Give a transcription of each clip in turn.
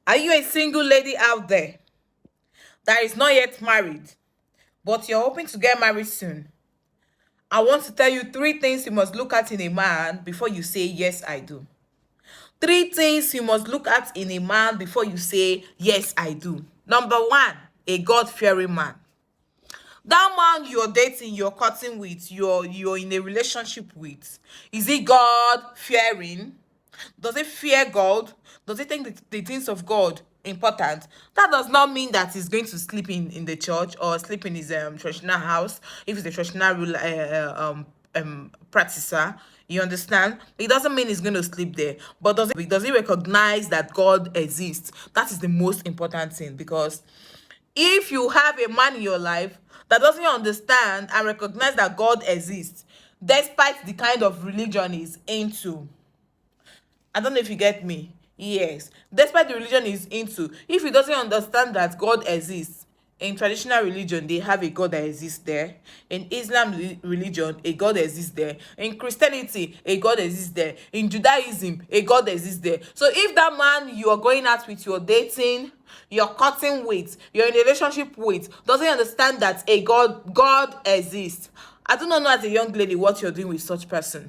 Are you a single lady out there that is not yet married, but you're hoping to get married soon? I want to tell you three things you must look at in a man before you say, yes, I do. Three things you must look at in a man before you say, yes, I do. Number one, a God-fearing man. That man you're dating, you're courting with, you're in a relationship with, is he God-fearing? Does he fear God? Does he think the things of God important? That does not mean that he's going to sleep in the church or sleep in his traditional house if he's a traditional practicer. You understand? It doesn't mean he's going to sleep there. But does he recognize that God exists? That is the most important thing, because if you have a man in your life that doesn't understand and recognize that God exists, despite the kind of religion he's into, I don't know if you get me. Yes. Despite the religion he's into, if he doesn't understand that God exists, in traditional religion, they have a God that exists there. In Islam religion, a God exists there. In Christianity, a God exists there. In Judaism, a God exists there. So if that man you are going out with, you're dating, you're cutting with, you're in a relationship with, doesn't understand that a God exists, I do not know as a young lady what you're doing with such person.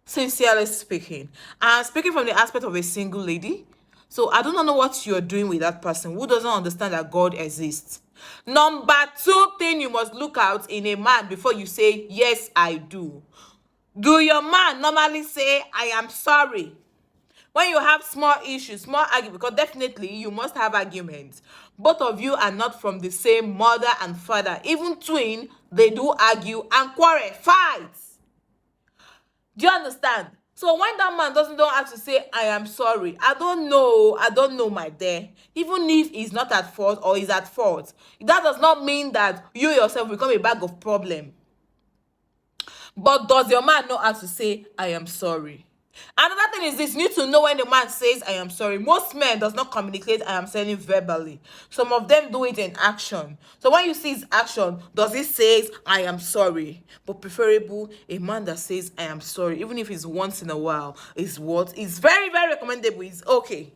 Sincerely speaking, I'm speaking from the aspect of a single lady, so I do not know what you're doing with that person who doesn't understand that God exists. Number two thing you must look out in a man before you say, yes, I do. Do your man normally say, I am sorry? When you have small issues, small argument, because definitely you must have arguments. Both of you are not from the same mother and father. Even twin, they do argue and quarrel, fight. Do you understand? So when that man don't have to say, I am sorry, I don't know, my dear. Even if he's not at fault or he's at fault, that does not mean that you yourself become a bag of problem. But does your man know how to say, I am sorry? Another thing is this: you need to know when the man says, I am sorry. Most men does not communicate I am sorry verbally. Some of them do it in action. So when you see his action, does he say, I am sorry? But preferable, a man that says, I am sorry, even if it's once in a while, is what is very, very recommendable. It's okay.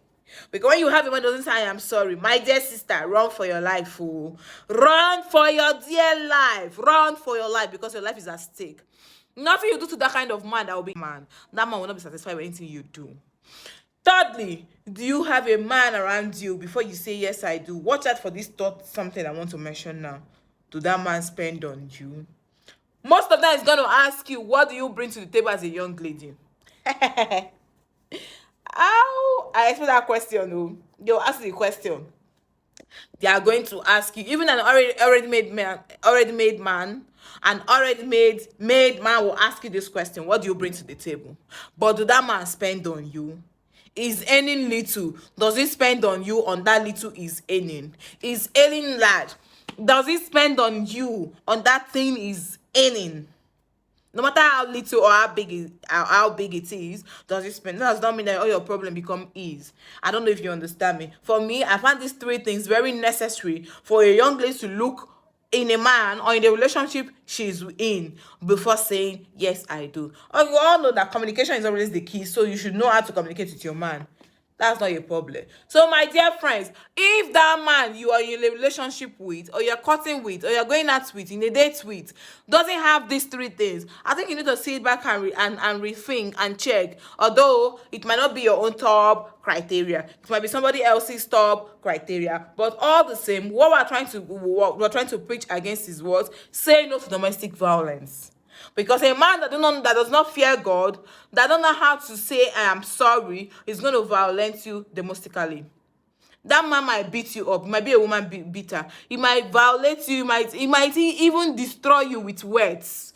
Because when you have a man doesn't say, I am sorry, my dear sister, run for your life. Oh. Run for your dear life. Run for your life, because your life is at stake. Nothing you do to that kind of man, that will be man. That man will not be satisfied with anything you do. Thirdly, do you have a man around you before you say, yes, I do? Watch out for this thought, something I want to mention now. Do that man spend on you? Most of them is going to ask you, what do you bring to the table as a young lady? How? I expect that question. Oh. They'll ask the question. They are going to ask you, even an already made man, an already made man will ask you this question: what do you bring to the table? But do that man spend on you? Is earning little? Does he spend on you on that little is earning? Is earning large? Does he spend on you on that thing is earning? No matter how little or how big it is, does it spend? That does not mean that all your problem become ease. I don't know if you understand me. For me, I find these three things very necessary for a young lady to look in a man or in the relationship she's in before saying, yes, I do. And you all know that communication is always the key, so you should know how to communicate with your man. That's not your problem. So my dear friends, if that man you are in a relationship with, or you're cutting with, or you're going out with, in a date with, doesn't have these three things, I think you need to sit back and rethink and check. Although it might not be your own top criteria, it might be somebody else's top criteria, but all the same, what we're trying to preach against is what? Say no to domestic violence. Because a man that does not fear God, that don't know how to say I am sorry, is going to violate you domestically. That man might beat you up. It might be a woman beater. He might violate you. He might even destroy you with words.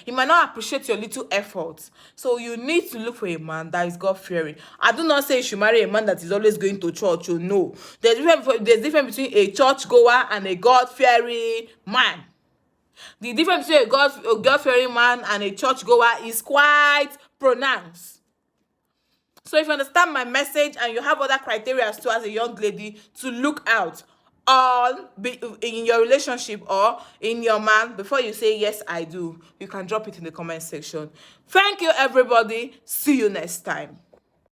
He might not appreciate your little efforts. So you need to look for a man that is God-fearing. I do not say you should marry a man that is always going to church. Oh, no. There's difference between a church goer and a God-fearing man. The difference between a God-fearing man and a church-goer is quite pronounced. So if you understand my message and you have other criteria too as a young lady to look out in your relationship or in your man before you say, yes, I do, you can drop it in the comment section. Thank you, everybody. See you next time.